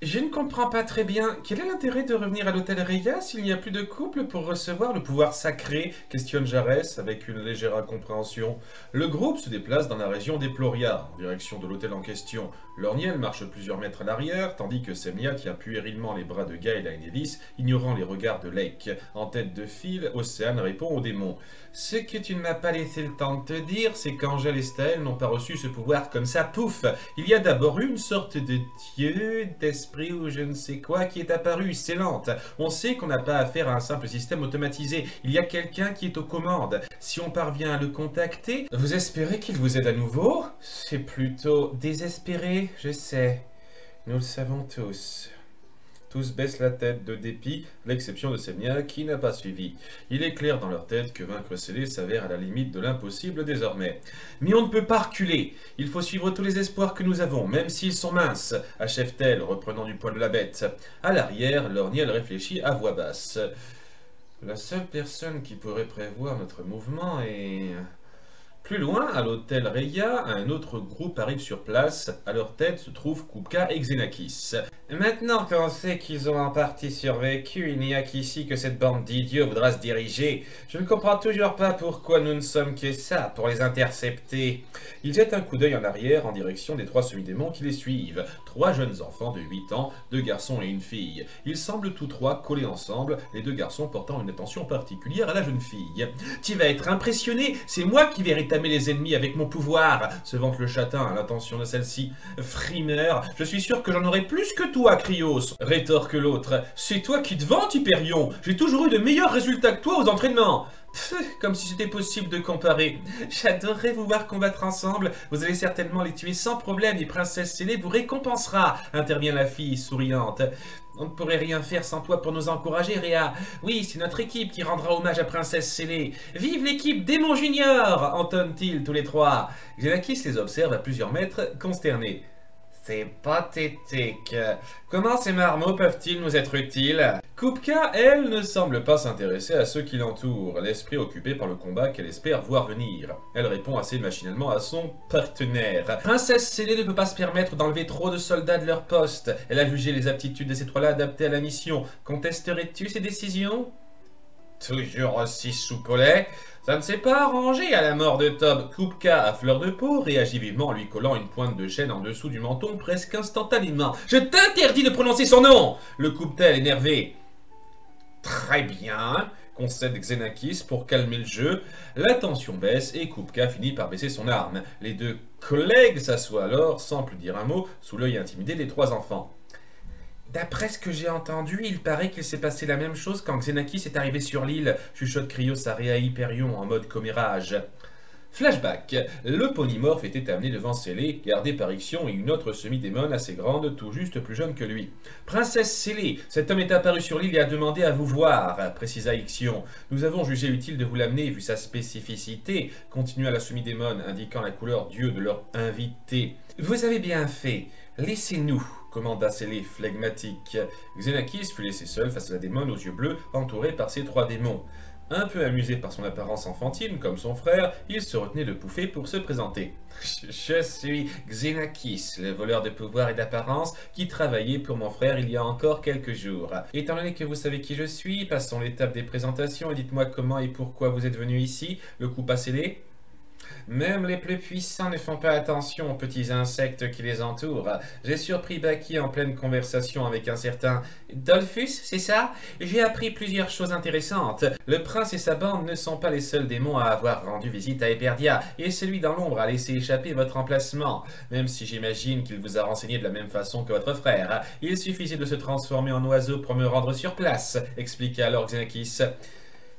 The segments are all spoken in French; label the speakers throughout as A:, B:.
A: Je ne comprends pas très bien. Quel est l'intérêt de revenir à l'hôtel Reya s'il n'y a plus de couple pour recevoir le pouvoir sacré? Questionne Jarès avec une légère incompréhension. Le groupe se déplace dans la région des Ploria, en direction de l'hôtel en question. Lorniel marche plusieurs mètres à l'arrière, tandis que Semnia tient puérilement les bras de Gaël et Nevis, ignorant les regards de Lake. En tête de file, Océane répond au démon. Ce que tu ne m'as pas laissé le temps de te dire, c'est qu'Angèle et Staël n'ont pas reçu ce pouvoir comme ça, pouf. Il y a d'abord eu une sorte de dieu, d'esprit ou je ne sais quoi qui est apparu, c'est lente. On sait qu'on n'a pas affaire à un simple système automatisé. Il y a quelqu'un qui est aux commandes. Si on parvient à le contacter, vous espérez qu'il vous aide à nouveau? C'est plutôt désespéré, je sais. Nous le savons tous. Tous baissent la tête de dépit, l'exception de Semnia qui n'a pas suivi. Il est clair dans leur tête que vaincre Scellé s'avère à la limite de l'impossible désormais. Mais on ne peut pas reculer. Il faut suivre tous les espoirs que nous avons, même s'ils sont minces, achève-t-elle, reprenant du poil de la bête. À l'arrière, Lorniel réfléchit à voix basse. La seule personne qui pourrait prévoir notre mouvement est... Plus loin, à l'hôtel Reya, un autre groupe arrive sur place. À leur tête se trouvent Kupka et Xenakis. Maintenant qu'on sait qu'ils ont en partie survécu, il n'y a qu'ici que cette bande d'idiots voudra se diriger. Je ne comprends toujours pas pourquoi nous ne sommes que ça, pour les intercepter. Ils jettent un coup d'œil en arrière en direction des 3 semi-démons qui les suivent. 3 jeunes enfants de 8 ans, 2 garçons et une fille. Ils semblent tous 3 collés ensemble, les 2 garçons portant une attention particulière à la jeune fille. « Tu vas être impressionné, c'est moi qui vais rétamer les ennemis avec mon pouvoir !» se vante le châtain à l'intention de celle-ci. « Frimeur, je suis sûr que j'en aurai plus que toi, Cryos !» rétorque l'autre. « C'est toi qui te vantes, Hyperion. J'ai toujours eu de meilleurs résultats que toi aux entraînements !» Comme si c'était possible de comparer. J'adorerais vous voir combattre ensemble. Vous allez certainement les tuer sans problème et Princesse Scellé vous récompensera, intervient la fille souriante. On ne pourrait rien faire sans toi pour nous encourager, Réa. Oui, c'est notre équipe qui rendra hommage à Princesse Scellé. Vive l'équipe Démon Junior entonnent-ils tous les 3. Xenakis les observe à plusieurs mètres, consterné. C'est pathétique. Comment ces marmots peuvent-ils nous être utiles? Kupka, elle, ne semble pas s'intéresser à ceux qui l'entourent, l'esprit occupé par le combat qu'elle espère voir venir. Elle répond assez machinalement à son partenaire. Princesse Scellé ne peut pas se permettre d'enlever trop de soldats de leur poste. Elle a jugé les aptitudes de ces 3-là adaptées à la mission. Contesterais-tu ces décisions? Toujours aussi soupolé. Ça ne s'est pas arrangé à la mort de Tob. Kupka, à fleur de peau, réagit vivement en lui collant une pointe de chaîne en dessous du menton presque instantanément. « Je t'interdis de prononcer son nom !» le coupe-t-elle énervé. « Très bien !» concède Xenakis pour calmer le jeu. La tension baisse et Kupka finit par baisser son arme. Les 2 collègues s'assoient alors, sans plus dire un mot, sous l'œil intimidé des 3 enfants. D'après ce que j'ai entendu, il paraît qu'il s'est passé la même chose quand Xenakis est arrivé sur l'île, chuchote Cryos à Réa Hyperion en mode commérage. Flashback. Le ponymorphe était amené devant Scellé, gardé par Ixion et une autre semi-démone assez grande, tout juste plus jeune que lui. « Princesse Scellé, cet homme est apparu sur l'île et a demandé à vous voir, » précisa Ixion. « Nous avons jugé utile de vous l'amener, vu sa spécificité, » continua la semi-démone, indiquant la couleur d'yeux de leur invité. « Vous avez bien fait. Laissez-nous. » commanda Scellé flegmatique. Xenakis fut laissé seul face à la démone aux yeux bleus, entouré par ses 3 démons. Un peu amusé par son apparence enfantine, comme son frère, il se retenait de pouffer pour se présenter. Je suis Xenakis, le voleur de pouvoir et d'apparence, qui travaillait pour mon frère il y a encore quelques jours. Étant donné que vous savez qui je suis, passons l'étape des présentations et dites-moi comment et pourquoi vous êtes venu ici, le coup pas scellé. Même les plus puissants ne font pas attention aux petits insectes qui les entourent. J'ai surpris Baki en pleine conversation avec un certain Dolphus, c'est ça? J'ai appris plusieurs choses intéressantes. Le prince et sa bande ne sont pas les seuls démons à avoir rendu visite à Eperdia, et celui dans l'ombre a laissé échapper votre emplacement. Même si j'imagine qu'il vous a renseigné de la même façon que votre frère. Il suffisait de se transformer en oiseau pour me rendre sur place, expliqua alors Xenakis.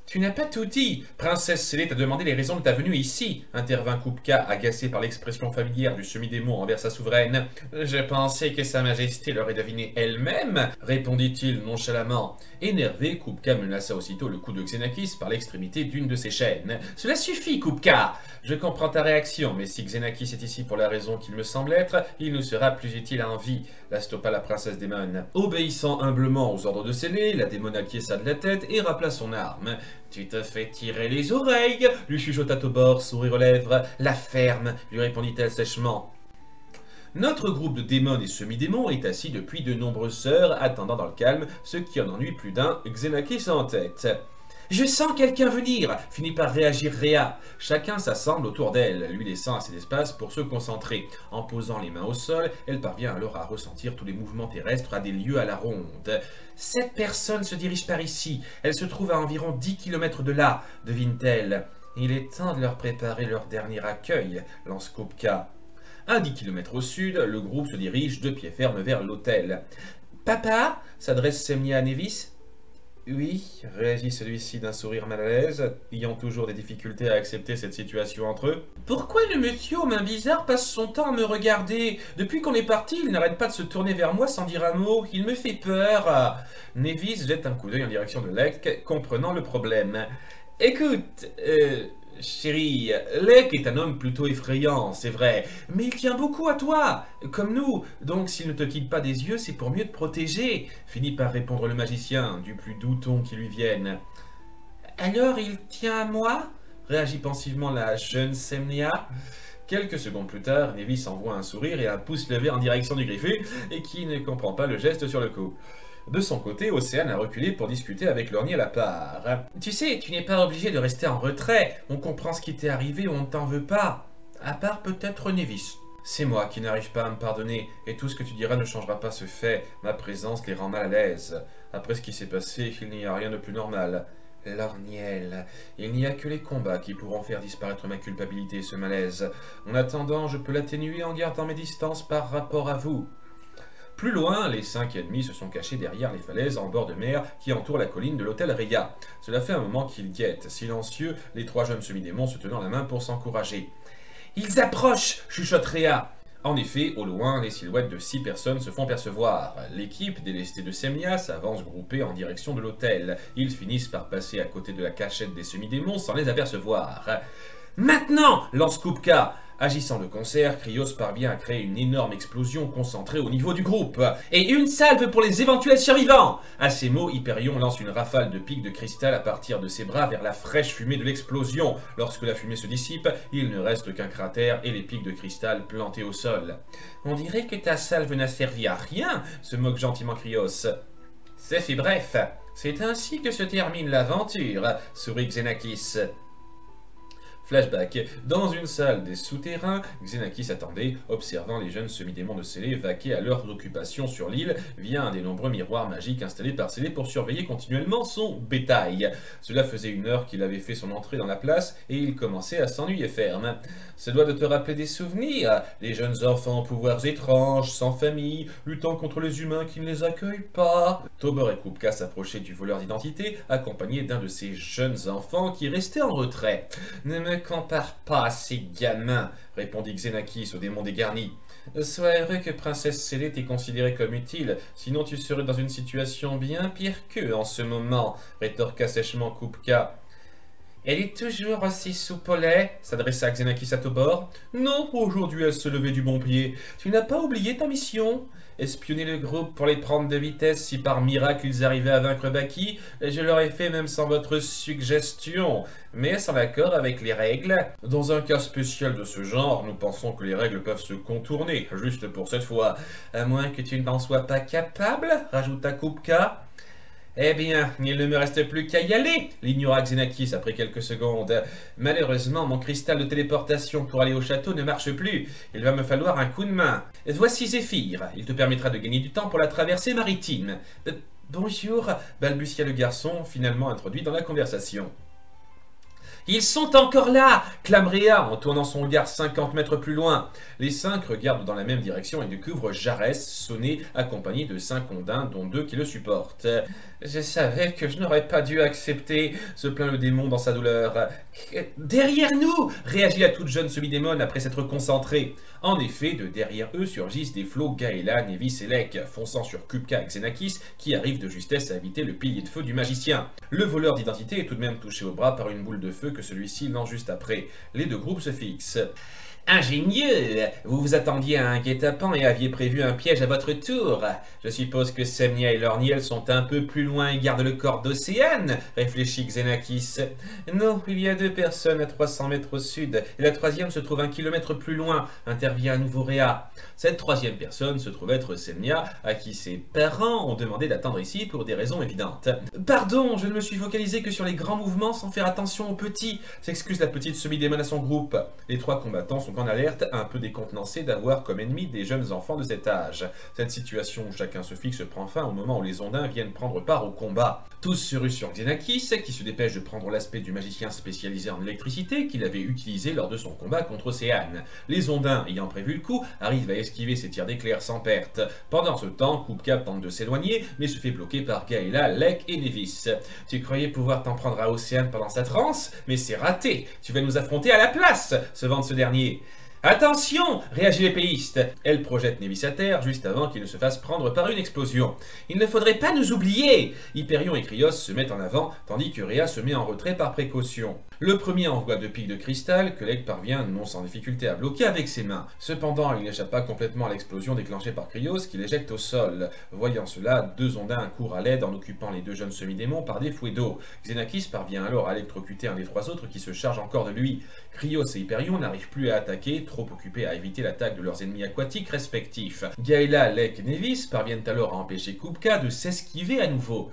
A: Tu n'as pas tout dit. Princesse Scellé t'a demandé les raisons de ta venue ici, intervint Kupka, agacé par l'expression familière du semi-démon envers sa souveraine. Je pensais que sa majesté l'aurait deviné elle-même, répondit-il nonchalamment. Énervé, Kupka menaça aussitôt le coup de Xenakis par l'extrémité d'une de ses chaînes. Cela suffit, Kupka. Je comprends ta réaction, mais si Xenakis est ici pour la raison qu'il me semble être, il nous sera plus utile en vie, la stoppa la princesse démone. Obéissant humblement aux ordres de Scellé, la démone acquiesça de la tête et rappela son arme. Tu te fais tirer les oreilles, lui chuchota Tobor, sourire aux lèvres. La ferme, lui répondit-elle sèchement. Notre groupe de démons et semi-démons est assis depuis de nombreuses heures, attendant dans le calme, ce qui en ennuie plus d'un, Xenakis en tête. Je sens quelqu'un venir, finit par réagir Rhea. Chacun s'assemble autour d'elle, lui laissant assez d'espace pour se concentrer. En posant les mains au sol, elle parvient alors à ressentir tous les mouvements terrestres à des lieues à la ronde. 7 personnes se dirigent par ici. Elles se trouvent à environ 10 km de là, devine-t-elle. Il est temps de leur préparer leur dernier accueil, lance Kupka. À 10 km au sud, le groupe se dirige de pied ferme vers l'hôtel. Papa s'adresse Semnia à Nevis. Oui, réagit celui-ci d'un sourire mal à l'aise, ayant toujours des difficultés à accepter cette situation entre eux. Pourquoi le monsieur aux mains bizarres passe son temps à me regarder? Depuis qu'on est parti, il n'arrête pas de se tourner vers moi sans dire un mot. Il me fait peur. Nevis jette un coup d'œil en direction de Lek, comprenant le problème. Écoute, chérie, Lek est un homme plutôt effrayant, c'est vrai, mais il tient beaucoup à toi, comme nous, donc s'il ne te quitte pas des yeux, c'est pour mieux te protéger, finit par répondre le magicien, du plus doux ton qui lui vienne. Alors il tient à moi? Réagit pensivement la jeune Semnia. Quelques secondes plus tard, Nevis envoie un sourire et un pouce levé en direction du griffé, et qui ne comprend pas le geste sur le coup. De son côté, Océane a reculé pour discuter avec Lornie à la part. Tu sais, tu n'es pas obligé de rester en retrait. On comprend ce qui t'est arrivé, on ne t'en veut pas. À part peut-être Nevis. C'est moi qui n'arrive pas à me pardonner, et tout ce que tu diras ne changera pas ce fait. Ma présence les rend mal à l'aise. Après ce qui s'est passé, il n'y a rien de plus normal. Lorniel, il n'y a que les combats qui pourront faire disparaître ma culpabilité et ce malaise. En attendant, je peux l'atténuer en gardant mes distances par rapport à vous. Plus loin, les 5 ennemis se sont cachés derrière les falaises en bord de mer qui entourent la colline de l'hôtel Rhea. Cela fait un moment qu'ils guettent, silencieux, les 3 jeunes semi-démons se tenant la main pour s'encourager. « Ils approchent !» chuchote Rhea. En effet, au loin, les silhouettes de 6 personnes se font percevoir. L'équipe, délestée de Semnia, s'avance groupée en direction de l'hôtel. Ils finissent par passer à côté de la cachette des semi-démons sans les apercevoir. « Maintenant !» lance Kupka. Agissant de concert, Krios parvient à créer une énorme explosion concentrée au niveau du groupe. Et une salve pour les éventuels survivants! À ces mots, Hyperion lance une rafale de pics de cristal à partir de ses bras vers la fraîche fumée de l'explosion. Lorsque la fumée se dissipe, il ne reste qu'un cratère et les pics de cristal plantés au sol. On dirait que ta salve n'a servi à rien, se moque gentiment Krios. C'est fait bref. C'est ainsi que se termine l'aventure, sourit Xenakis. Flashback. Dans une salle des souterrains, Xenakis attendait, observant les jeunes semi-démons de Scellé vaquer à leurs occupations sur l'île via un des nombreux miroirs magiques installés par Scellé pour surveiller continuellement son bétail. Cela faisait 1 heure qu'il avait fait son entrée dans la place et il commençait à s'ennuyer ferme. Ça doit de te rappeler des souvenirs, les jeunes enfants aux pouvoirs étranges, sans famille, luttant contre les humains qui ne les accueillent pas. Tauber et Kupka s'approchaient du voleur d'identité, accompagnés d'un de ces jeunes enfants qui restait en retrait. Ne me compare pas à ces gamins, répondit Xenakis au démon dégarni. Sois heureux que Princesse Scellé t'ait considéré comme utile, sinon tu serais dans une situation bien pire qu'eux en ce moment, rétorqua sèchement Kupka. Elle est toujours aussi soupe au lait, s'adressa Xenakis à Tobor. Non, aujourd'hui elle se levait du bon pied. Tu n'as pas oublié ta mission? Espionner le groupe pour les prendre de vitesse si par miracle ils arrivaient à vaincre Baki, je l'aurais fait même sans votre suggestion, mais sans l'accord avec les règles. Dans un cas spécial de ce genre, nous pensons que les règles peuvent se contourner, juste pour cette fois. À moins que tu n'en sois pas capable, rajouta Kupka. Eh bien, il ne me reste plus qu'à y aller, l'ignora Xenakis après quelques secondes. Malheureusement, mon cristal de téléportation pour aller au château ne marche plus. Il va me falloir un coup de main. Voici Zéphyr. Il te permettra de gagner du temps pour la traversée maritime. Bonjour, balbutia le garçon, finalement introduit dans la conversation. Ils sont encore là, clame Rhea en tournant son regard 50 mètres plus loin. Les 5 regardent dans la même direction et découvrent Jarès sonné, accompagné de 5 ondins, dont 2 qui le supportent. Je savais que je n'aurais pas dû accepter, se plaint le démon dans sa douleur. Derrière nous, réagit la toute jeune semi-démon après s'être concentrée. En effet, de derrière eux surgissent des flots Gaëla, Nevis et Lek, fonçant sur Kupka et Xenakis, qui arrivent de justesse à éviter le pilier de feu du magicien. Le voleur d'identité est tout de même touché au bras par une boule de feu que celui-ci lance juste après. Les 2 groupes se fixent.
B: Ingénieux! Vous vous attendiez à un guet-apens et aviez prévu un piège à votre tour. Je suppose que Semnia et Lorniel sont un peu plus loin et gardent le corps d'Océane, réfléchit Xenakis. Non, il y a 2 personnes à 300 mètres au sud, et la troisième se trouve 1 kilomètre plus loin, intervient à nouveau Réa. Cette troisième personne se trouve être Semnia, à qui ses parents ont demandé d'attendre ici pour des raisons évidentes. Pardon, je ne me suis focalisé que sur les grands mouvements sans faire attention aux petits, s'excuse la petite semi-démon à son groupe. Les 3 combattants sont en alerte, un peu décontenancés d'avoir comme ennemis des jeunes enfants de cet âge. Cette situation où chacun se fixe prend fin au moment où les Ondins viennent prendre part au combat. Tous se ruent sur Xenakis, qui se dépêche de prendre l'aspect du magicien spécialisé en électricité qu'il avait utilisé lors de son combat contre Océane. Les Ondins, ayant prévu le coup, arrivent à esquiver ses tirs d'éclair sans perte. Pendant ce temps, Kupka tente de s'éloigner, mais se fait bloquer par Gaëla, Lek et Nevis. Tu croyais pouvoir t'en prendre à Océane pendant sa transe, mais c'est raté. Tu vas nous affronter à la place, se vante ce dernier. Attention, réagit l'épéiste. Elle projette Nevis à terre juste avant qu'il ne se fasse prendre par une explosion. Il ne faudrait pas nous oublier. Hyperion et Krios se mettent en avant, tandis que Réa se met en retrait par précaution. Le premier envoie 2 pics de cristal que Lek parvient non sans difficulté à bloquer avec ses mains. Cependant, il n'échappe pas complètement à l'explosion déclenchée par Krios qui l'éjecte au sol. Voyant cela, 2 Ondins courent à l'aide en occupant les 2 jeunes semi-démons par des fouets d'eau. Xenakis parvient alors à électrocuter un des 3 autres qui se charge encore de lui. Krios et Hyperion n'arrivent plus à attaquer, trop occupés à éviter l'attaque de leurs ennemis aquatiques respectifs. Gaëla, Lek et Nevis parviennent alors à empêcher Kupka de s'esquiver à nouveau.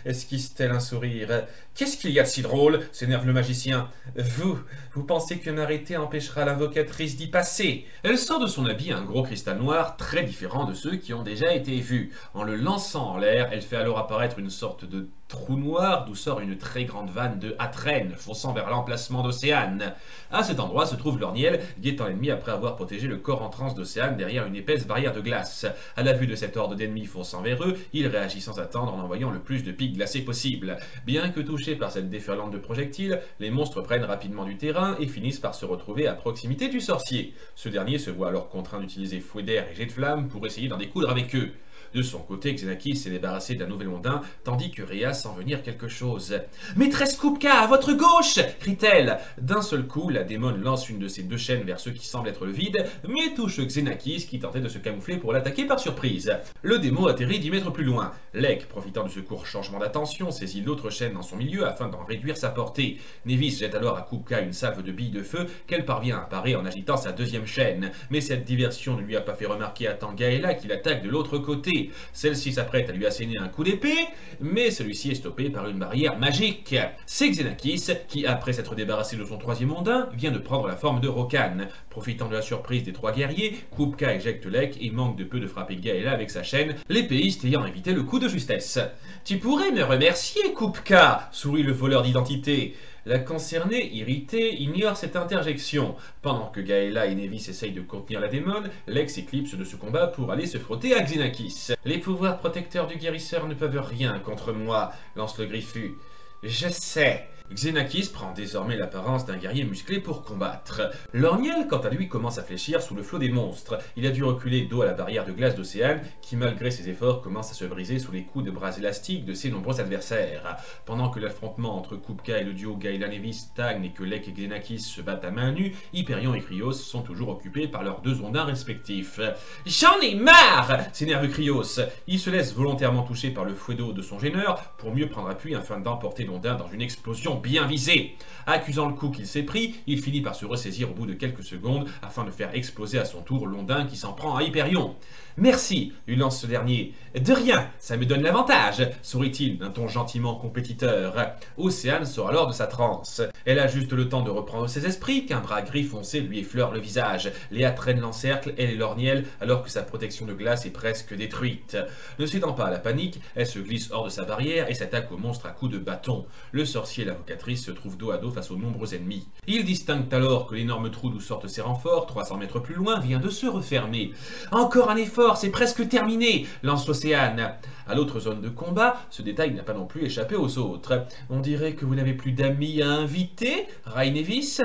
B: Esquisse-t-elle un sourire. Qu'est-ce qu'il y a de si drôle s'énerve le magicien. Vous pensez qu'un arrêté empêchera l'invocatrice d'y passer. Elle sort de son habit un gros cristal noir très différent de ceux qui ont déjà été vus. En le lançant en l'air, elle fait alors apparaître une sorte de trou noir d'où sort une très grande vanne de Atrène fonçant vers l'emplacement d'Océane. À cet endroit se trouve Lorniel, guettant l'ennemi après avoir protégé le corps en transe d'Océane derrière une épaisse barrière de glace. À la vue de cette horde d'ennemis fonçant vers eux, il réagit sans attendre en envoyant le plus de pics glacés possible. Bien que touchés par cette déferlante de projectiles, les monstres prennent rapidement du terrain et finissent par se retrouver à proximité du sorcier. Ce dernier se voit alors contraint d'utiliser fouet d'air et jet de flamme pour essayer d'en découdre avec eux. De son côté, Xenakis s'est débarrassé d'un nouvel ondin, tandis que Réa sent venir quelque chose. « Maîtresse Kupka, à votre gauche !» crie-t-elle. D'un seul coup, la démone lance une de ses 2 chaînes vers ce qui semble être le vide, mais touche Xenakis qui tentait de se camoufler pour l'attaquer par surprise. Le démon atterrit 10 mètres plus loin. Lek, profitant de ce court changement d'attention, saisit l'autre chaîne dans son milieu afin d'en réduire sa portée. Nevis jette alors à Kupka une salve de billes de feu qu'elle parvient à parer en agitant sa 2e chaîne. Mais cette diversion ne lui a pas fait remarquer à Tangaela qui l'attaque de l'autre côté. Celle-ci s'apprête à lui asséner un coup d'épée, mais celui-ci est stoppé par une barrière magique. C'est Xenakis qui, après s'être débarrassé de son 3e ondin, vient de prendre la forme de Rokan. Profitant de la surprise des 3 guerriers, Kupka éjecte Lek et manque de peu de frapper Gaëla avec sa chaîne, l'épéiste ayant évité le coup de justesse. « Tu pourrais me remercier, Kupka !» sourit le voleur d'identité. La concernée, irritée, ignore cette interjection. Pendant que Gaëla et Nevis essayent de contenir la démone, Lek s'éclipse de ce combat pour aller se frotter à Xenakis. « Les pouvoirs protecteurs du guérisseur ne peuvent rien contre moi », lance le griffu. « Je sais ». Xenakis prend désormais l'apparence d'un guerrier musclé pour combattre. Lorniel, quant à lui, commence à fléchir sous le flot des monstres. Il a dû reculer dos à la barrière de glace d'Océane, qui malgré ses efforts commence à se briser sous les coups de bras élastiques de ses nombreux adversaires. Pendant que l'affrontement entre Kupka et le duo Gaëla-Nevis stagne et que Lek et Xenakis se battent à main nue, Hyperion et Krios sont toujours occupés par leurs 2 ondins respectifs. « J'en ai marre !» s'énerve Krios. Il se laisse volontairement toucher par le fouet d'eau de son gêneur pour mieux prendre appui afin d'emporter l'ondin dans une explosion bien visé. Accusant le coup qu'il s'est pris, il finit par se ressaisir au bout de quelques secondes afin de faire exploser à son tour l'ondin qui s'en prend à Hyperion. « Merci !» lui lance ce dernier. « De rien, ça me donne l'avantage !» sourit-il d'un ton gentiment compétiteur. Océane sort alors de sa transe. Elle a juste le temps de reprendre ses esprits qu'un bras gris foncé lui effleure le visage. Léa traîne l'encercle, elle et Lorniel, alors que sa protection de glace est presque détruite. Ne cédant pas à la panique, elle se glisse hors de sa barrière et s'attaque au monstre à coups de bâton. Le sorcier et l'invocatrice se trouvent dos à dos face aux nombreux ennemis. Ils distinguent alors que l'énorme trou d'où sortent ses renforts, 300 mètres plus loin, vient de se refermer. « Encore un effort, c'est presque terminé !» lance Océane. À l'autre zone de combat, ce détail n'a pas non plus échappé aux autres. « On dirait que vous n'avez plus d'amis à inviter, Rai Nevis ?»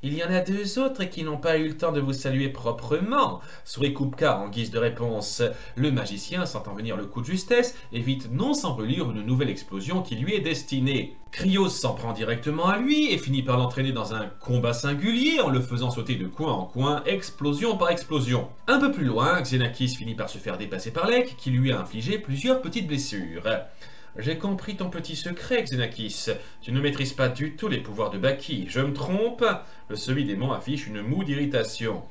B: Il y en a deux autres qui n'ont pas eu le temps de vous saluer proprement, sourit Kupka en guise de réponse. Le magicien, sentant venir le coup de justesse, évite non sans relire une nouvelle explosion qui lui est destinée. Krios s'en prend directement à lui et finit par l'entraîner dans un combat singulier en le faisant sauter de coin en coin, explosion par explosion. Un peu plus loin, Xenakis finit par se faire dépasser par Lek qui lui a infligé plusieurs petites blessures. J'ai compris ton petit secret, Xenakis. Tu ne maîtrises pas du tout les pouvoirs de Baki. Je me trompe? Le semi-démon affiche une moue d'irritation.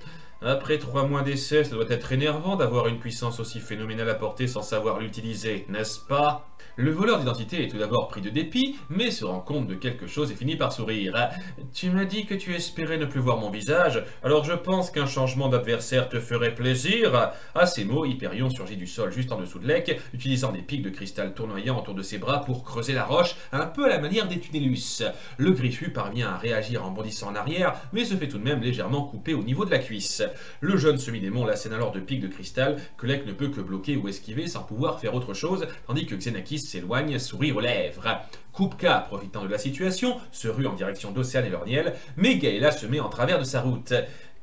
B: Après 3 mois d'essai, ça doit être énervant d'avoir une puissance aussi phénoménale à porter sans savoir l'utiliser, n'est-ce pas? Le voleur d'identité est tout d'abord pris de dépit, mais se rend compte de quelque chose et finit par sourire. Tu m'as dit que tu espérais ne plus voir mon visage, alors je pense qu'un changement d'adversaire te ferait plaisir. À ces mots, Hyperion surgit du sol juste en dessous de Lek, utilisant des pics de cristal tournoyant autour de ses bras pour creuser la roche, un peu à la manière des Tunnelus. Le griffu parvient à réagir en bondissant en arrière, mais se fait tout de même légèrement couper au niveau de la cuisse. Le jeune semi-démon l'assène alors de pics de cristal que Lek ne peut que bloquer ou esquiver sans pouvoir faire autre chose, tandis que Xenakis s'éloigne, sourire aux lèvres. Kupka, profitant de la situation, se rue en direction d'Océane et Lorniel, mais Gaëla se met en travers de sa route.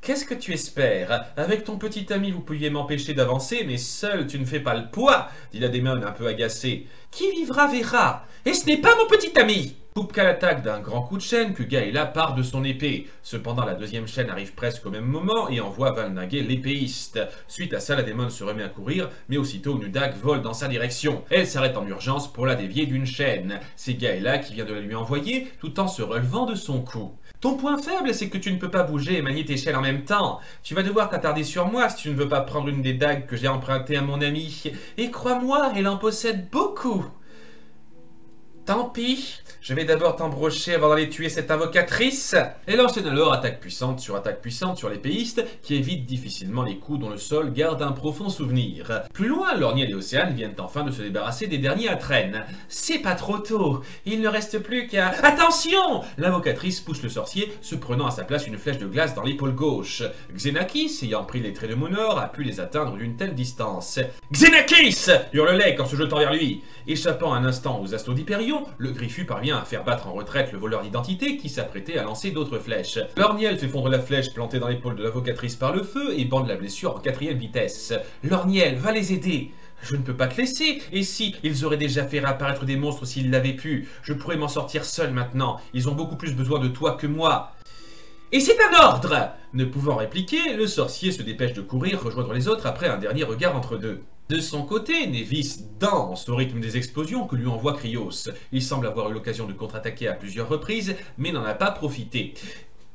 B: Qu'est-ce que tu espères? Avec ton petit ami, vous pouviez m'empêcher d'avancer, mais seul tu ne fais pas le poids, dit la démon un peu agacée. Qui vivra verra, et ce n'est pas mon petit ami! Kupka l'attaque d'un grand coup de chaîne que Gaëla part de son épée. Cependant, la deuxième chaîne arrive presque au même moment et envoie valnaguer l'épéiste. Suite à ça, la démon se remet à courir, mais aussitôt une dague vole dans sa direction. Elle s'arrête en urgence pour la dévier d'une chaîne. C'est Gaëla qui vient de la lui envoyer, tout en se relevant de son coup. Ton point faible, c'est que tu ne peux pas bouger et manier tes chaînes en même temps. Tu vas devoir t'attarder sur moi si tu ne veux pas prendre une des dagues que j'ai empruntées à mon ami. Et crois-moi, elle en possède beaucoup. Tant pis, je vais d'abord t'embrocher avant d'aller tuer cette invocatrice. Elle enchaîne alors attaque puissante sur l'épéiste qui évite difficilement les coups dont le sol garde un profond souvenir. Plus loin, Lorniel et Océane viennent enfin de se débarrasser des derniers à traîne. C'est pas trop tôt, il ne reste plus qu'à... Attention! L'invocatrice pousse le sorcier, se prenant à sa place une flèche de glace dans l'épaule gauche. Xenakis, ayant pris les traits de Monor, a pu les atteindre d'une telle distance. Xenakis! Hurle Lek en se jetant vers lui. Échappant un instant aux assauts d'Hyperion, le griffu parvient à faire battre en retraite le voleur d'identité qui s'apprêtait à lancer d'autres flèches. Lorniel fait fondre la flèche plantée dans l'épaule de l'invocatrice par le feu et bande la blessure en 4e vitesse. Lorniel, va les aider! Je ne peux pas te laisser, et si, ils auraient déjà fait réapparaître des monstres s'ils l'avaient pu. Je pourrais m'en sortir seul maintenant, ils ont beaucoup plus besoin de toi que moi. Et c'est un ordre! Ne pouvant répliquer, le sorcier se dépêche de courir rejoindre les autres après un dernier regard entre deux. De son côté, Nevis danse au rythme des explosions que lui envoie Krios. Il semble avoir eu l'occasion de contre-attaquer à plusieurs reprises, mais n'en a pas profité.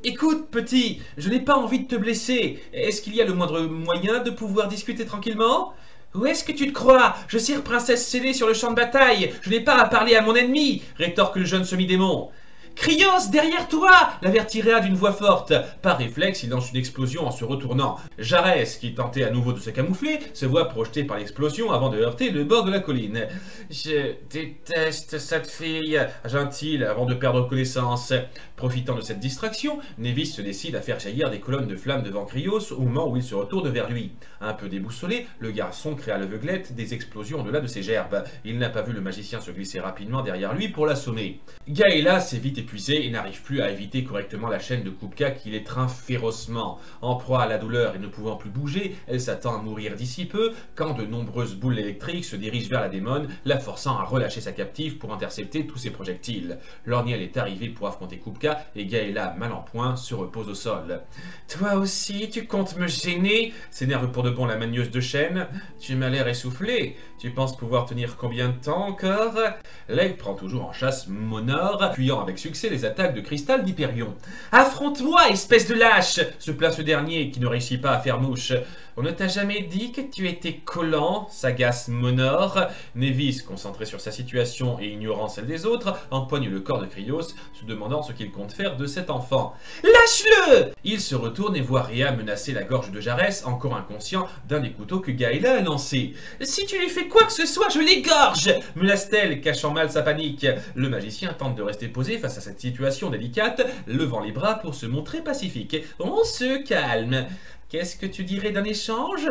B: Écoute, petit, je n'ai pas envie de te blesser. Est-ce qu'il y a le moindre moyen de pouvoir discuter tranquillement? Où est-ce que tu te crois? Je sire princesse scellée sur le champ de bataille. Je n'ai pas à parler à mon ennemi, rétorque le jeune semi-démon. Krios, derrière toi! L'avertit Réa d'une voix forte. Par réflexe, il lance une explosion en se retournant. Jarès, qui tentait à nouveau de se camoufler, se voit projeté par l'explosion avant de heurter le bord de la colline. Je déteste cette fille, agent-il avant de perdre connaissance. Profitant de cette distraction, Nevis se décide à faire jaillir des colonnes de flammes devant Krios au moment où il se retourne vers lui. Un peu déboussolé, le garçon crée à l'aveuglette des explosions au-delà de ses gerbes. Il n'a pas vu le magicien se glisser rapidement derrière lui pour l'assommer. Gaëla s'est vite épuisée et n'arrive plus à éviter correctement la chaîne de Kupka qui l'étreint férocement. En proie à la douleur et ne pouvant plus bouger, elle s'attend à mourir d'ici peu quand de nombreuses boules électriques se dirigent vers la démon, la forçant à relâcher sa captive pour intercepter tous ses projectiles. Lorniel est arrivé pour affronter Kupka et Gaëla, mal en point, se repose au sol. Toi aussi, tu comptes me gêner? S'énerve pour de bon la magneuse de chaîne. Tu m'as l'air essoufflé. Tu penses pouvoir tenir combien de temps encore? Lek prend toujours en chasse Monor, appuyant avec succès les attaques de cristal d'Hyperion. Affronte-moi, espèce de lâche! Se place ce dernier qui ne réussit pas à faire mouche. On ne t'a jamais dit que tu étais collant, s'agace Monor. Nevis, concentré sur sa situation et ignorant celle des autres, empoigne le corps de Krios, se demandant ce qu'il compte faire de cet enfant. Lâche-le! Il se retourne et voit Réa menacer la gorge de Jarès, encore inconscient d'un des couteaux que Gaëla a lancé. Si tu lui fais quoi que ce soit, je l'égorge! Menace-t-elle, cachant mal sa panique. Le magicien tente de rester posé face à cette situation délicate, levant les bras pour se montrer pacifique. On se calme. Qu'est-ce que tu dirais d'un échange?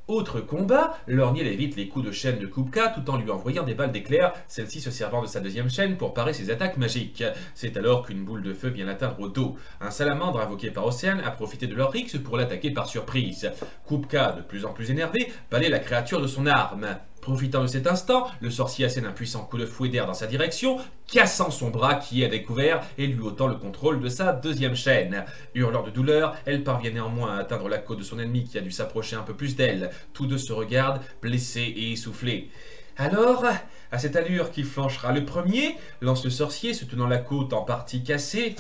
B: Autre combat, Lorniel évite les coups de chaîne de Kupka tout en lui envoyant des balles d'éclair, celle-ci se servant de sa deuxième chaîne pour parer ses attaques magiques. C'est alors qu'une boule de feu vient l'atteindre au dos. Un salamandre invoqué par Océane a profité de leur rixe pour l'attaquer par surprise. Kupka, de plus en plus énervé, balaye la créature de son arme. Profitant de cet instant, le sorcier assène un puissant coup de fouet d'air dans sa direction, cassant son bras qui est à découvert et lui ôtant le contrôle de sa deuxième chaîne. Hurlant de douleur, elle parvient néanmoins à atteindre la côte de son ennemi qui a dû s'approcher un peu plus d'elle. Tous deux se regardent, blessés et essoufflés. Alors, à cette allure qui flanchera le premier, lance le sorcier se tenant la côte en partie cassée.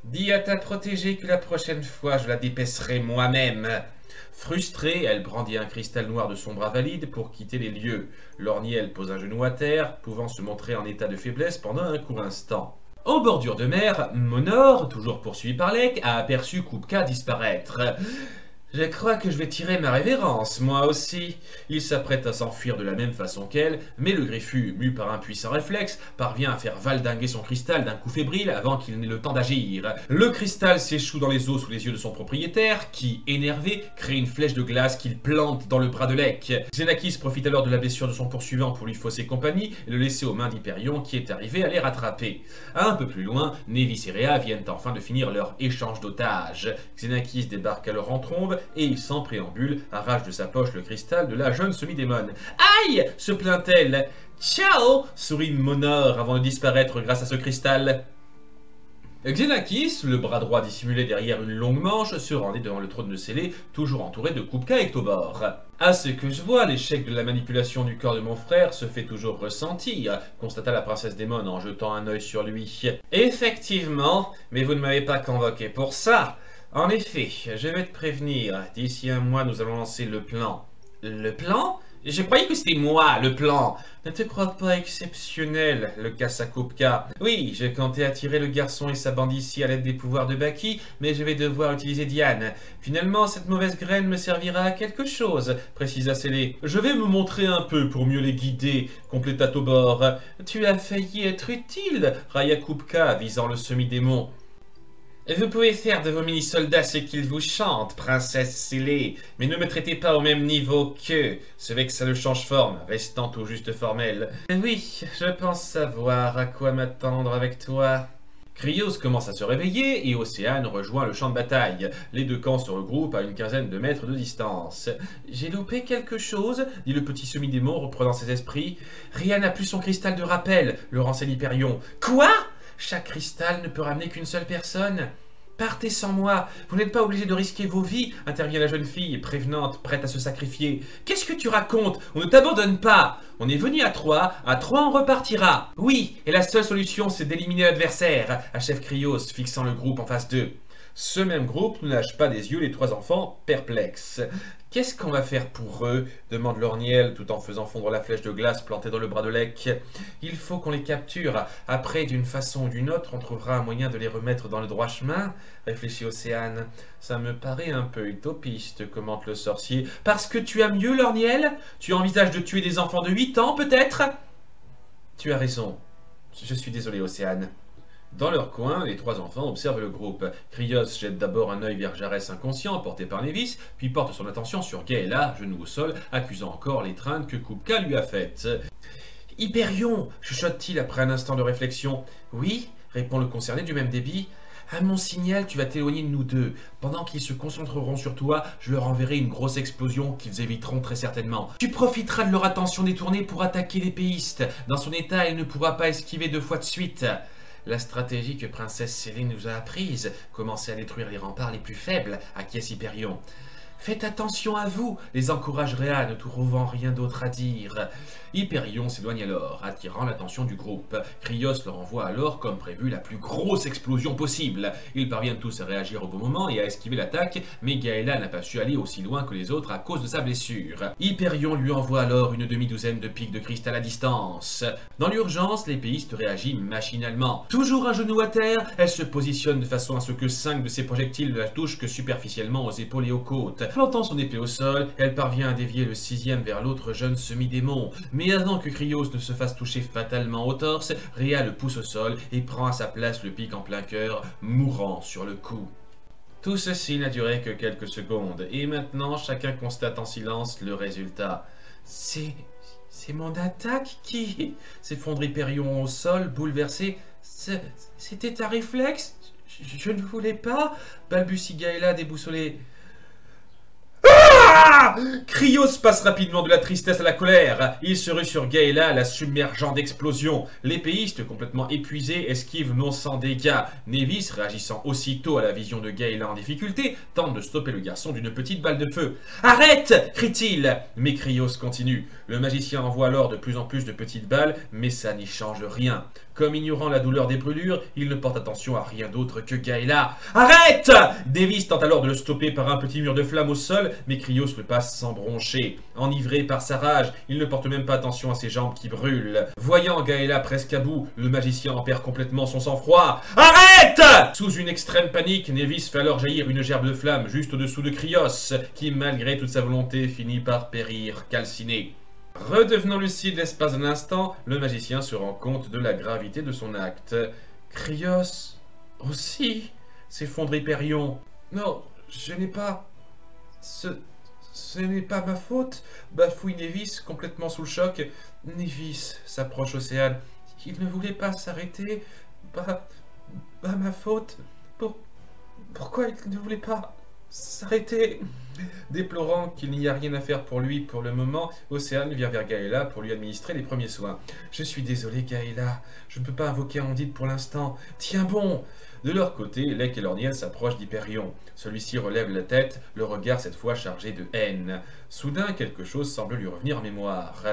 B: Dis à ta protégée que la prochaine fois je la dépècerai moi-même. Frustrée, elle brandit un cristal noir de son bras valide pour quitter les lieux. Lorniel pose un genou à terre, pouvant se montrer en état de faiblesse pendant un court instant. En bordure de mer, Monor, toujours poursuivi par Lek, a aperçu Kupka disparaître. Je crois que je vais tirer ma révérence, moi aussi. Il s'apprête à s'enfuir de la même façon qu'elle, mais le griffu, mu par un puissant réflexe, parvient à faire valdinguer son cristal d'un coup fébrile avant qu'il n'ait le temps d'agir. Le cristal s'échoue dans les eaux sous les yeux de son propriétaire, qui, énervé, crée une flèche de glace qu'il plante dans le bras de Lek. Xenakis profite alors de la blessure de son poursuivant pour lui fausser compagnie et le laisser aux mains d'Hyperion qui est arrivé à les rattraper. Un peu plus loin, Nevis et Rhea viennent enfin de finir leur échange d'otages. Xenakis débarque alors en trombe et, sans préambule, arrache de sa poche le cristal de la jeune semi-démone. « Aïe !» se plaint-elle. « Ciao !» sourit Monor avant de disparaître grâce à ce cristal. Xenakis, le bras droit dissimulé derrière une longue manche, se rendait devant le trône de scellé, toujours entouré de Kupka et Ctobor. « À ce que je vois, l'échec de la manipulation du corps de mon frère se fait toujours ressentir, constata la princesse démon en jetant un œil sur lui. « Effectivement, mais vous ne m'avez pas convoqué pour ça. En effet, je vais te prévenir, d'ici un mois nous allons lancer le plan. » « Le plan ? Je croyais que c'était moi, le plan. » « Ne te crois pas exceptionnel, le cassa Kupka. Oui, je comptais attirer le garçon et sa bande ici à l'aide des pouvoirs de Baki, mais je vais devoir utiliser Diane. Finalement, cette mauvaise graine me servira à quelque chose, précisa Scellé. Je vais me montrer un peu pour mieux les guider, compléta Ctobor. Tu as failli être utile, railla Kupka, visant le semi-démon. Vous pouvez faire de vos mini-soldats ce qu'ils vous chantent, princesse scellée, mais ne me traitez pas au même niveau qu'eux. Ce vexa le change-forme, restant tout juste formel. Oui, je pense savoir à quoi m'attendre avec toi. Krios commence à se réveiller et Océane rejoint le champ de bataille. Les deux camps se regroupent à une quinzaine de mètres de distance. « J'ai loupé quelque chose ?» dit le petit semi-démon reprenant ses esprits. « Rhea n'a plus son cristal de rappel !» le renseigne Hyperion. « Quoi ?» Chaque cristal ne peut ramener qu'une seule personne. Partez sans moi, vous n'êtes pas obligé de risquer vos vies, intervient la jeune fille, prévenante, prête à se sacrifier. Qu'est-ce que tu racontes? On ne t'abandonne pas. On est venu à 3 on repartira. Oui, et la seule solution c'est d'éliminer l'adversaire, achève Krios, fixant le groupe en face d'eux. Ce même groupe ne lâche pas des yeux les trois enfants, perplexes. « Qu'est-ce qu'on va faire pour eux ?» demande Lorniel tout en faisant fondre la flèche de glace plantée dans le bras de Lek. « Il faut qu'on les capture. Après, d'une façon ou d'une autre, on trouvera un moyen de les remettre dans le droit chemin. » réfléchit Océane. « Ça me paraît un peu utopiste, commente le sorcier. « Parce que tu as mieux, Lorniel? Tu envisages de tuer des enfants de 8 ans, peut-être ?»« Tu as raison. Je suis désolé, Océane. » Dans leur coin, les trois enfants observent le groupe. Krios jette d'abord un œil vers Jarès inconscient, porté par Nevis, puis porte son attention sur Gaëla, genou au sol, accusant encore l'étreinte que Kupka lui a faite. « Hyperion !» chuchote-t-il après un instant de réflexion. « Oui ?» répond le concerné du même débit. « À mon signal, tu vas t'éloigner de nous deux. Pendant qu'ils se concentreront sur toi, je leur enverrai une grosse explosion qu'ils éviteront très certainement. Tu profiteras de leur attention détournée pour attaquer l'épéiste. Dans son état, elle ne pourra pas esquiver 2 fois de suite. » La stratégie que Princesse Scellé nous a apprise, commencer à détruire les remparts les plus faibles, acquiesce Hyperion. Faites attention à vous, les encourage Rhea, ne trouvant rien d'autre à dire. Hyperion s'éloigne alors, attirant l'attention du groupe. Krios leur envoie alors, comme prévu, la plus grosse explosion possible. Ils parviennent tous à réagir au bon moment et à esquiver l'attaque, mais Gaëla n'a pas su aller aussi loin que les autres à cause de sa blessure. Hyperion lui envoie alors une demi-douzaine de pics de cristal à distance. Dans l'urgence, l'épéiste réagit machinalement. Toujours un genou à terre, elle se positionne de façon à ce que 5 de ses projectiles ne la touchent que superficiellement aux épaules et aux côtes. Plantant son épée au sol, elle parvient à dévier le 6e vers l'autre jeune semi-démon. Mais avant que Krios ne se fasse toucher fatalement au torse, Rhea le pousse au sol et prend à sa place le pic en plein cœur, mourant sur le coup. Tout ceci n'a duré que quelques secondes, et maintenant chacun constate en silence le résultat. C'est mon attaque qui s'effondre Hyperion au sol, bouleversé. C'était un réflexe? Je ne voulais pas, balbutie Gaëla déboussolée. Ah! Krios passe rapidement de la tristesse à la colère. Il se rue sur Gaëla, la submergeant d'explosions. L'épéiste, complètement épuisé, esquive non sans dégâts. Nevis, réagissant aussitôt à la vision de Gaëla en difficulté, tente de stopper le garçon d'une petite balle de feu. « Arrête !» crie-t-il. Mais Krios continue. Le magicien envoie alors de plus en plus de petites balles, mais ça n'y change rien. Comme ignorant la douleur des brûlures, il ne porte attention à rien d'autre que Gaëla. « Arrête !» Davis tente alors de le stopper par un petit mur de flamme au sol, mais Krios le passe sans broncher. Enivré par sa rage, il ne porte même pas attention à ses jambes qui brûlent. Voyant Gaëla presque à bout, le magicien en perd complètement son sang-froid. « Arrête !» Sous une extrême panique, Nevis fait alors jaillir une gerbe de flamme juste au-dessous de Krios, qui malgré toute sa volonté finit par périr calciné. Redevenant lucide l'espace d'un instant, le magicien se rend compte de la gravité de son acte. Krios aussi s'effondre Hyperion. Non, je n'ai pas... Ce n'est pas ma faute, bafouille Nevis, complètement sous le choc. Nevis s'approche Océane. Il ne voulait pas s'arrêter. Pas ma faute. Pourquoi il ne voulait pas s'arrêter? Déplorant qu'il n'y a rien à faire pour lui pour le moment, Océane vient vers Gaëla pour lui administrer les premiers soins. « Je suis désolé Gaëla, je ne peux pas invoquer Andide pour l'instant. Tiens bon !» De leur côté, Lek et Lorniel s'approchent d'Hyperion. Celui-ci relève la tête, le regard cette fois chargé de haine. Soudain, quelque chose semble lui revenir en mémoire.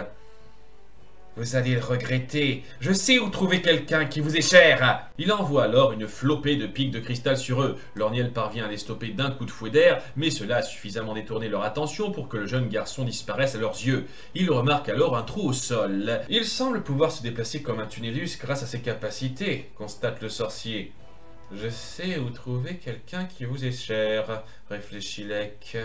B: « Vous allez le regretter. Je sais où trouver quelqu'un qui vous est cher. » Il envoie alors une flopée de pics de cristal sur eux. Lorniel parvient à les stopper d'un coup de fouet d'air, mais cela a suffisamment détourné leur attention pour que le jeune garçon disparaisse à leurs yeux. Ils remarquent alors un trou au sol. Il semble pouvoir se déplacer comme un tunnelus grâce à ses capacités, constate le sorcier. « Je sais où trouver quelqu'un qui vous est cher, réfléchit Lek.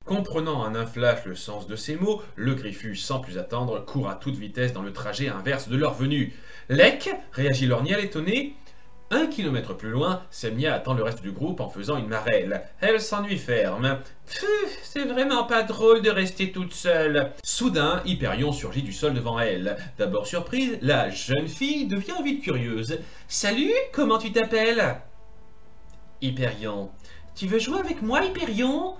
B: Comprenant en un flash le sens de ces mots, le Griffu, sans plus attendre, court à toute vitesse dans le trajet inverse de leur venue. « Lek » réagit Lorniel étonné. 1 kilomètre plus loin, Semnia attend le reste du groupe en faisant une marelle. Elle s'ennuie ferme. « Pfff, c'est vraiment pas drôle de rester toute seule. » Soudain, Hyperion surgit du sol devant elle. D'abord surprise, la jeune fille devient vite curieuse. « Salut, comment tu t'appelles ?» Hyperion. « Tu veux jouer avec moi, Hyperion ?»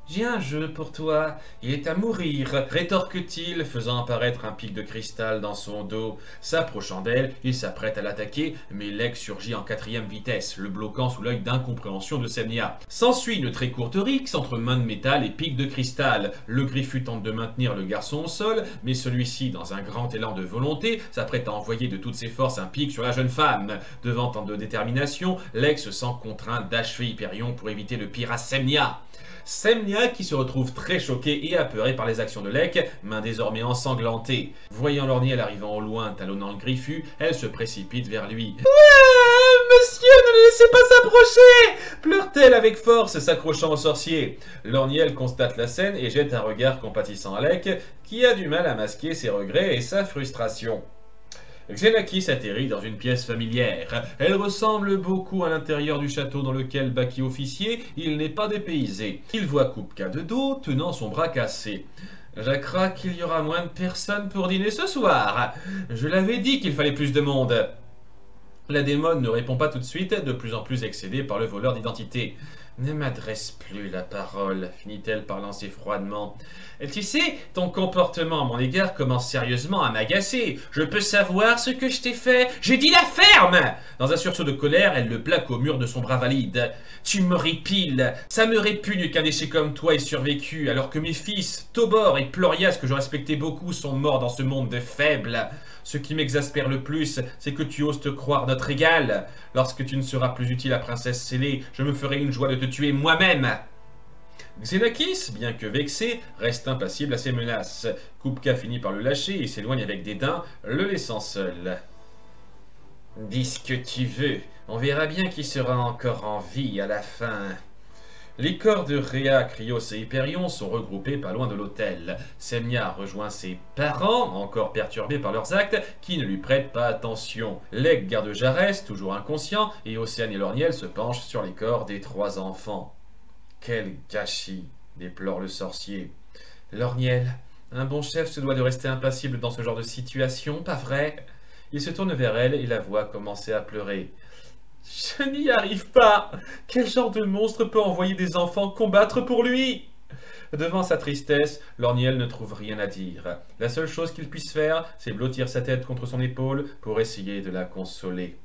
B: « J'ai un jeu pour toi, il est à mourir, rétorque-t-il, faisant apparaître un pic de cristal dans son dos. S'approchant d'elle, il s'apprête à l'attaquer, mais Lek surgit en 4e vitesse, le bloquant sous l'œil d'incompréhension de Semnia. S'ensuit une très courte rixe entre main de métal et pic de cristal. Le Griffu tente de maintenir le garçon au sol, mais celui-ci, dans un grand élan de volonté, s'apprête à envoyer de toutes ses forces un pic sur la jeune femme. Devant tant de détermination, Lek se sent contraint d'achever Hyperion pour éviter le pire à Semnia. Semnia qui se retrouve très choquée et apeurée par les actions de Lek, main désormais ensanglantée. Voyant Lorniel arrivant au loin, talonnant le Griffu, elle se précipite vers lui. « Monsieur, ne le laissez pas s'approcher !» pleure-t-elle avec force, s'accrochant au sorcier. Lorniel constate la scène et jette un regard compatissant à Lek, qui a du mal à masquer ses regrets et sa frustration. Xenakis atterrit dans une pièce familière. Elle ressemble beaucoup à l'intérieur du château dans lequel Baki officier, il n'est pas dépaysé. Il voit Kupka de dos, tenant son bras cassé. « Je crois qu'il y aura moins de personnes pour dîner ce soir. Je l'avais dit qu'il fallait plus de monde. » La démone ne répond pas tout de suite, de plus en plus excédée par le voleur d'identité. « Ne m'adresse plus la parole, finit-elle par lancer froidement. Tu sais, ton comportement à mon égard commence sérieusement à m'agacer. Je peux savoir ce que je t'ai fait? J'ai dit la ferme! Dans un sursaut de colère, elle le plaque au mur de son bras valide. Tu m'horripiles. Ça me répugne qu'un déchet comme toi ait survécu, alors que mes fils, Tobor et Plorias, que je respectais beaucoup, sont morts dans ce monde de faibles. Ce qui m'exaspère le plus, c'est que tu oses te croire notre égal. Lorsque tu ne seras plus utile à Princesse Scellée, je me ferai une joie de te tuer moi-même. » Xenakis, bien que vexé, reste impassible à ses menaces. Kupka finit par le lâcher et s'éloigne avec dédain, le laissant seul. « Dis ce que tu veux, on verra bien qui sera encore en vie à la fin. » Les corps de Rhea, Krios et Hyperion sont regroupés pas loin de l'hôtel. Semnia rejoint ses parents, encore perturbés par leurs actes, qui ne lui prêtent pas attention. Lek garde Jarès, toujours inconscient, et Océane et Lorniel se penchent sur les corps des 3 enfants.
A: Quel gâchis, déplore le sorcier.
B: Lorniel, un bon chef se doit de rester impassible dans ce genre de situation, pas vrai? Il se tourne vers elle et la voit commencer à pleurer. Je n'y arrive pas! Quel genre de monstre peut envoyer des enfants combattre pour lui? Devant sa tristesse, Lorniel ne trouve rien à dire. La seule chose qu'il puisse faire, c'est blottir sa tête contre son épaule pour essayer de la consoler.